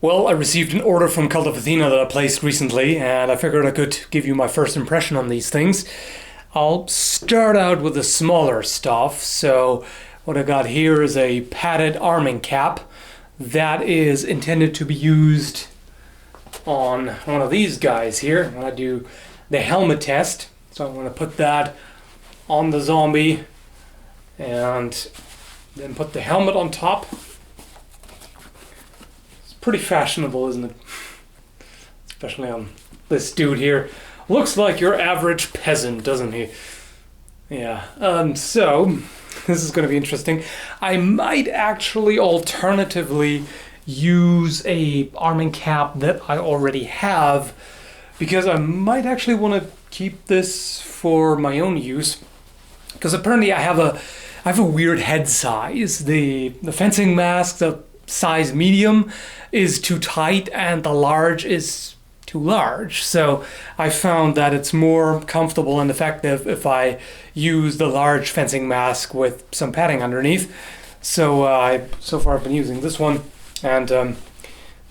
Well, I received an order from Cult of Athena that I placed recently, and I figured I could give you my first impression on these things. I'll start out with the smaller stuff. So what I got here is a padded arming cap that is intended to be used on one of these guys here when I do the helmet test. So I'm going to put that on the zombie and then put the helmet on top. Pretty fashionable, isn't it? Especially on this dude here. Looks like your average peasant, doesn't he? Yeah, so this is going to be interesting. I might actually alternatively use a arming cap that I already have, because I might actually want to keep this for my own use, because apparently I have a weird head size. The fencing mask, the size medium is too tight and the large is too large. So I found that it's more comfortable and effective if I use the large fencing mask with some padding underneath. So so far I've been using this one, and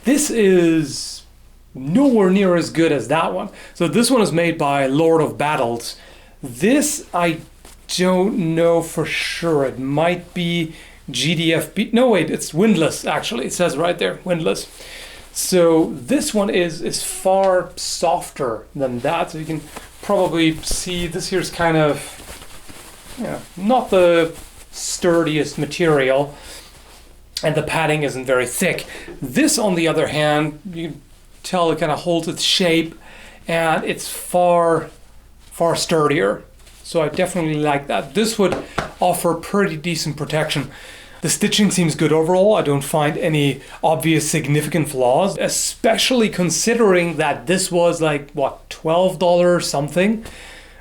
this is nowhere near as good as that one. So this one is made by Lord of Battles. This I don't know for sure. It might be GDFB. No, wait, it's windless actually. It says right there, windless. So this one is far softer than that. So you can probably see this here's kind of, not the sturdiest material, and the padding isn't very thick. This, on the other hand, you can tell it kind of holds its shape, and it's far sturdier. So I definitely like that. This would offer pretty decent protection. The stitching seems good overall. I don't find any obvious significant flaws, especially considering that this was like, what, $12 something?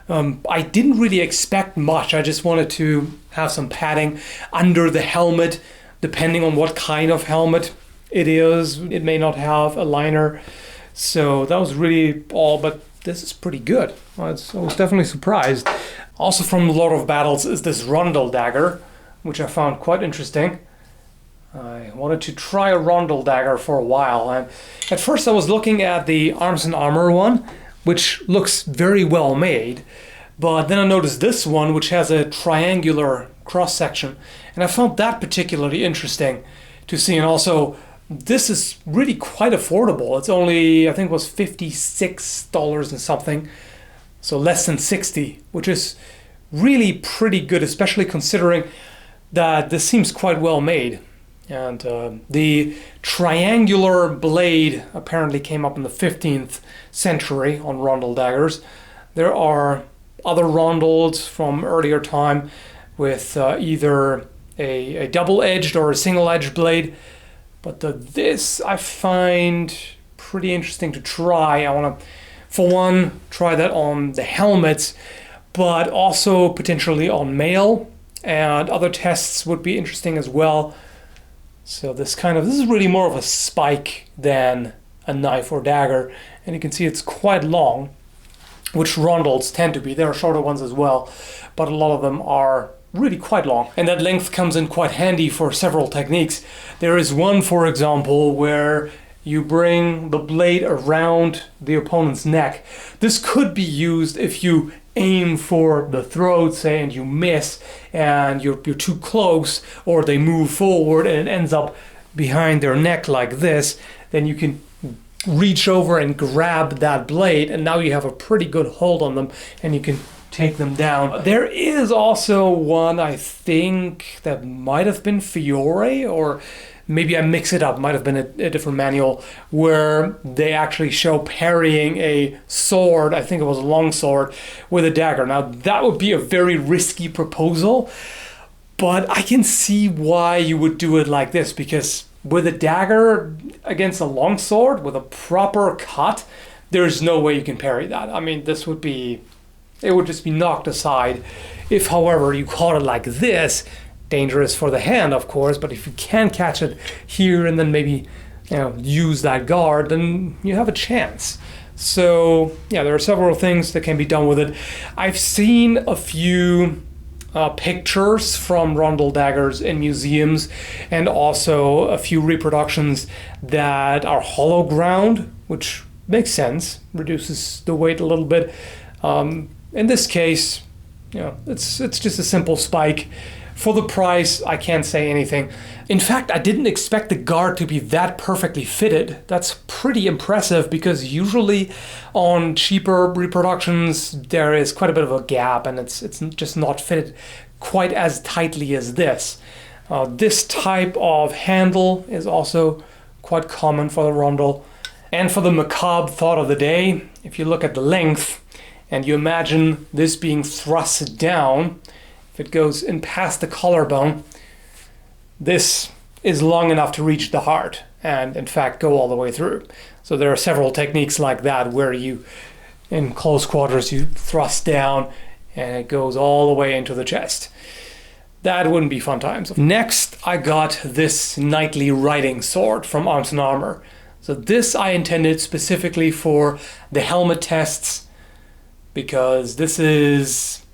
I didn't really expect much. I just wanted to have some padding under the helmet, depending on what kind of helmet it is. It may not have a liner. So that was really all, but this is pretty good. I was definitely surprised. Also from the Lord of Battles is this Rondel dagger, which I found quite interesting. I wanted to try a Rondel dagger for a while, and at first I was looking at the Arms and Armor one, which looks very well made, but then I noticed this one, which has a triangular cross section, and I found that particularly interesting to see. And also, this is really quite affordable. It's only, I think it was $56 and something, so less than 60, which is really pretty good, especially considering that this seems quite well made. And the triangular blade apparently came up in the 15th century on Rondel daggers. There are other Rondels from earlier time with either a double-edged or a single-edged blade, but this I find pretty interesting to try. I want to, for one, try that on the helmets, but also potentially on mail, and other tests would be interesting as well. So this is really more of a spike than a knife or dagger, and you can see it's quite long, which Rondels tend to be. There are shorter ones as well, but a lot of them are really quite long, and that length comes in quite handy for several techniques. There is one, for example, where you bring the blade around the opponent's neck. This could be used if you aim for the throat, say, and you miss, and you're too close, or they move forward and it ends up behind their neck like this. Then you can reach over and grab that blade, and now you have a pretty good hold on them, and you can take them down. There is also one, I think, that might have been Fiore, or maybe I mix it up, might have been a different manual, where they actually show parrying a sword, I think it was a long sword, with a dagger. Now that would be a very risky proposal, but I can see why you would do it like this, because with a dagger against a long sword with a proper cut, there's no way you can parry that. I mean, it would just be knocked aside. If, however, you caught it like this, dangerous for the hand, of course, but if you can catch it here and then maybe use that guard, then you have a chance. So yeah, there are several things that can be done with it. I've seen a few pictures from Rondel daggers in museums, and also a few reproductions that are hollow ground, which makes sense, reduces the weight a little bit. In this case, it's just a simple spike. For the price, I can't say anything. In fact, I didn't expect the guard to be that perfectly fitted. That's pretty impressive, because usually on cheaper reproductions there is quite a bit of a gap, and it's just not fitted quite as tightly as this. This type of handle is also quite common for the Rondel. And for the macabre thought of the day, if you look at the length and you imagine this being thrust down, if it goes in past the collarbone, this is long enough to reach the heart and in fact go all the way through. So there are several techniques like that where you, in close quarters, you thrust down and it goes all the way into the chest. That wouldn't be fun times. Next, I got this knightly riding sword from Arms & Armor. So this I intended specifically for the helmet tests, because this is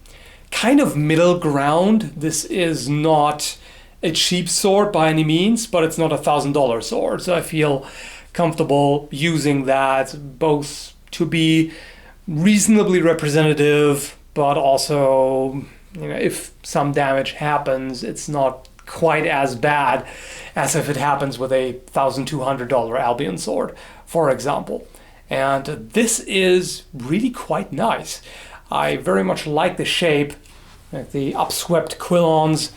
kind of middle ground. This is not a cheap sword by any means, but it's not $1,000 sword. So I feel comfortable using that, both to be reasonably representative, but also, if some damage happens, it's not quite as bad as if it happens with a $1,200 Albion sword, for example. And this is really quite nice. I very much like the shape, like the upswept quillons.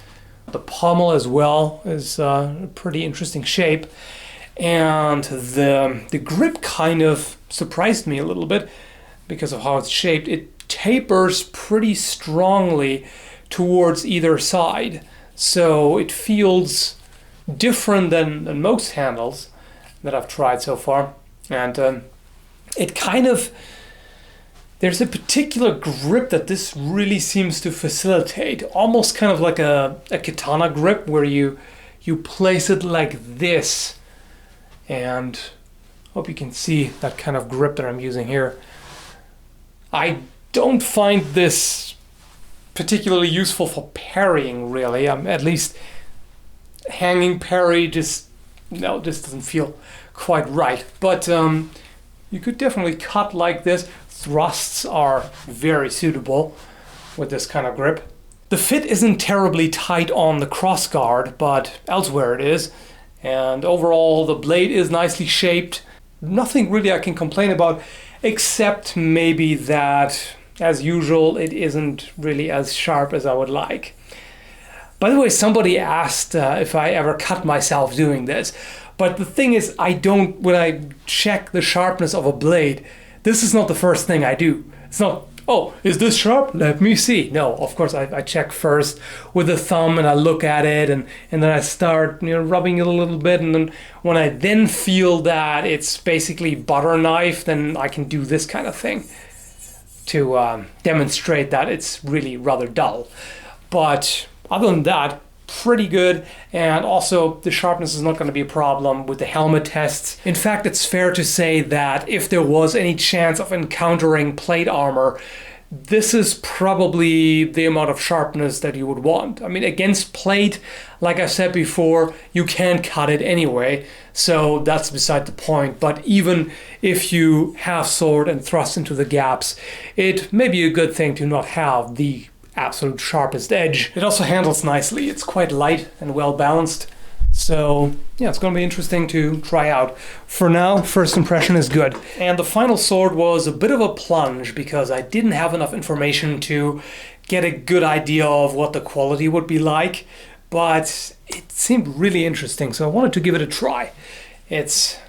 The pommel as well is a pretty interesting shape. And the grip kind of surprised me a little bit because of how it's shaped. It tapers pretty strongly towards either side. So it feels different than most handles that I've tried so far. And it kind of... There's a particular grip that this really seems to facilitate, almost kind of like a katana grip, where you place it like this, and hope you can see that kind of grip that I'm using here. I don't find this particularly useful for parrying, really. At least hanging parry just doesn't feel quite right. But you could definitely cut like this. Thrusts are very suitable with this kind of grip. The fit isn't terribly tight on the crossguard, but elsewhere it is. And overall, the blade is nicely shaped. Nothing really I can complain about, except maybe that, as usual, it isn't really as sharp as I would like. By the way, somebody asked if I ever cut myself doing this. But the thing is, when I check the sharpness of a blade, this is not the first thing I do. It's not, oh, is this sharp? Let me see. No, of course, I check first with the thumb, and I look at it, and then I start rubbing it a little bit, and then when I then feel that it's basically butter knife, then I can do this kind of thing to demonstrate that it's really rather dull. But other than that, pretty good, and also the sharpness is not going to be a problem with the helmet tests. In fact, it's fair to say that if there was any chance of encountering plate armor, this is probably the amount of sharpness that you would want. I mean, against plate, like I said before, you can't cut it anyway, so that's beside the point. But even if you have sword and thrust into the gaps, it may be a good thing to not have the absolute sharpest edge. It also handles nicely. It's quite light and well balanced. So yeah, it's going to be interesting to try out. For now, first impression is good. And the final sword was a bit of a plunge, because I didn't have enough information to get a good idea of what the quality would be like, but it seemed really interesting, so I wanted to give it a try. It's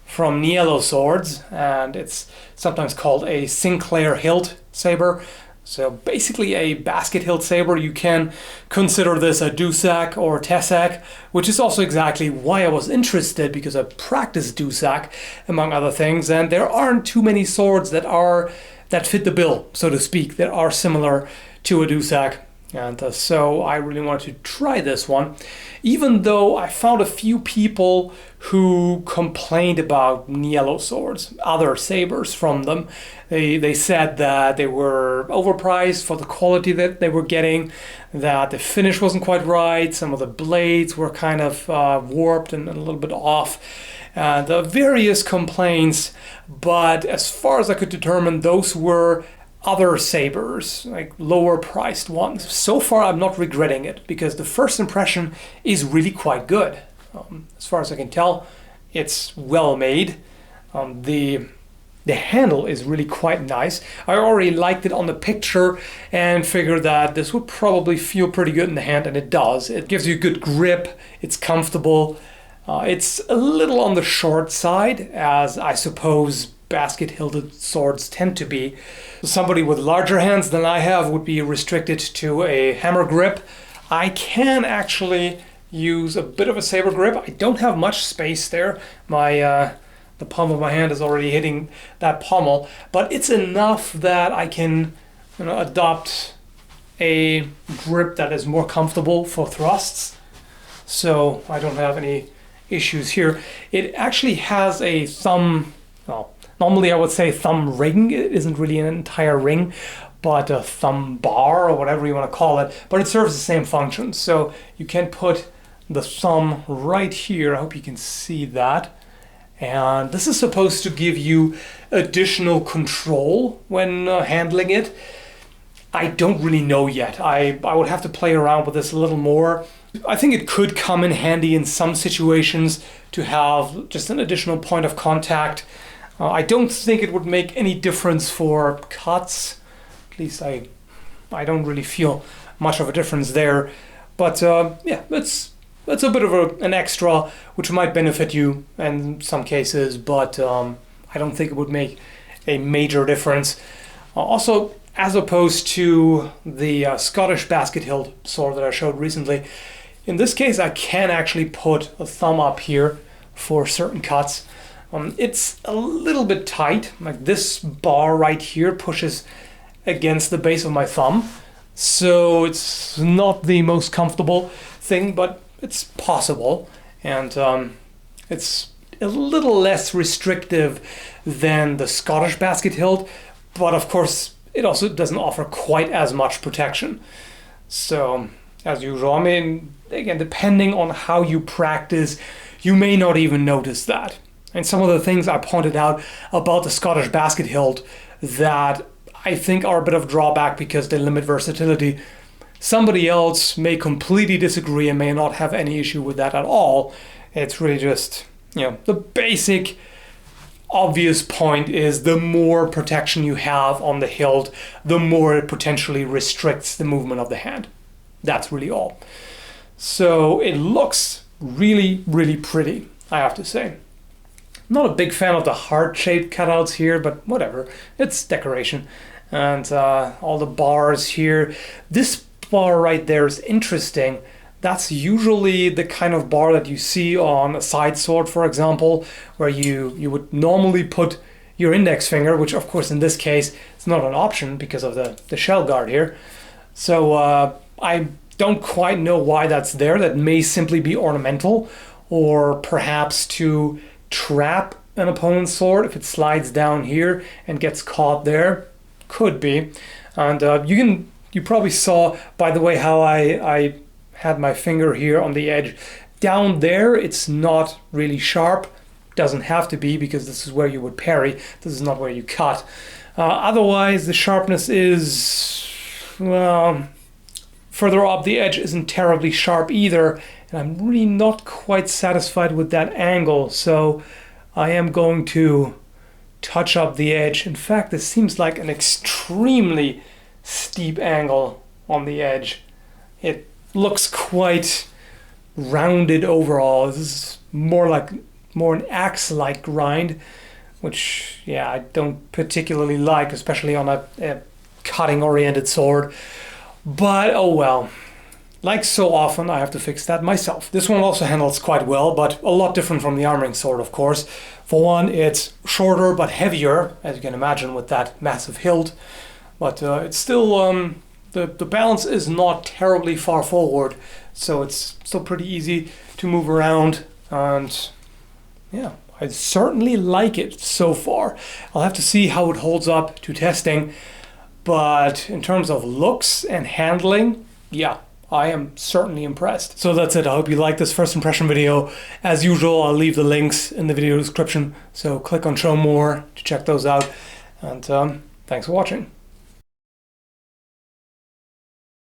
from Nielo Swords, and it's sometimes called a Sinclair hilt saber. So basically a basket hilt saber. You can consider this a dussack or dussack, which is also exactly why I was interested, because I practice dussack among other things, and there aren't too many swords that fit the bill, so to speak, that are similar to a dussack. And so I really wanted to try this one, even though I found a few people who complained about Nielo Swords, other sabers from them. They said that they were overpriced for the quality that they were getting, that the finish wasn't quite right, some of the blades were kind of warped and a little bit off. The various complaints, but as far as I could determine, those were other sabers, like lower priced ones. So far I'm not regretting it, because the first impression is really quite good. As far as I can tell, it's well made. The handle is really quite nice. I already liked it on the picture and figured that this would probably feel pretty good in the hand, and it does. It gives you a good grip, it's comfortable. It's a little on the short side, as I suppose basket-hilted swords tend to be. Somebody with larger hands than I have would be restricted to a hammer grip. I can actually use a bit of a saber grip. I don't have much space there. The palm of my hand is already hitting that pommel, but it's enough that I can, adopt a grip that is more comfortable for thrusts. So I don't have any issues here. It actually has a thumb, well, normally I would say thumb ring. It isn't really an entire ring, but a thumb bar or whatever you want to call it, but it serves the same function. So you can put the thumb right here. I hope you can see that. And this is supposed to give you additional control when handling it. I don't really know yet. I would have to play around with this a little more. I think it could come in handy in some situations to have just an additional point of contact. I don't think it would make any difference for cuts. At least I don't really feel much of a difference there. But yeah, it's a bit of an extra, which might benefit you in some cases, but I don't think it would make a major difference. Also, as opposed to the Scottish basket hilt sword that I showed recently, in this case I can actually put a thumb up here for certain cuts. It's a little bit tight, like this bar right here pushes against the base of my thumb, so it's not the most comfortable thing, but it's possible, and it's a little less restrictive than the Scottish basket hilt, but of course it also doesn't offer quite as much protection. So as usual, I mean, again, depending on how you practice, you may not even notice that. And some of the things I pointed out about the Scottish basket hilt that I think are a bit of a drawback because they limit versatility, somebody else may completely disagree and may not have any issue with that at all. It's really just, the basic obvious point is the more protection you have on the hilt, the more it potentially restricts the movement of the hand. That's really all. So it looks really, really pretty, I have to say. Not a big fan of the heart-shaped cutouts here, but whatever. It's decoration. And all the bars here. This bar right there is interesting. That's usually the kind of bar that you see on a side sword, for example, where you would normally put your index finger, which of course in this case is not an option because of the shell guard here. So I don't quite know why that's there. That may simply be ornamental, or perhaps to trap an opponent's sword if it slides down here and gets caught there. Could be. And you probably saw by the way how I had my finger here on the edge. Down there it's not really sharp. Doesn't have to be because this is where you would parry. This is not where you cut. Otherwise the sharpness is, well, further up the edge isn't terribly sharp either. And I'm really not quite satisfied with that angle. So I am going to touch up the edge. In fact, this seems like an extremely steep angle on the edge. It looks quite rounded overall. This is more an axe-like grind, which I don't particularly like, especially on a cutting-oriented sword. But oh well. Like so often, I have to fix that myself. This one also handles quite well, but a lot different from the armoring sword, of course. For one, it's shorter but heavier, as you can imagine with that massive hilt. But it's still the balance is not terribly far forward, so it's still pretty easy to move around, and yeah, I certainly like it so far. I'll have to see how it holds up to testing, but in terms of looks and handling, yeah, I am certainly impressed. So that's it. I hope you like this first impression video. As usual, I'll leave the links in the video description, so click on show more to check those out, and thanks for watching.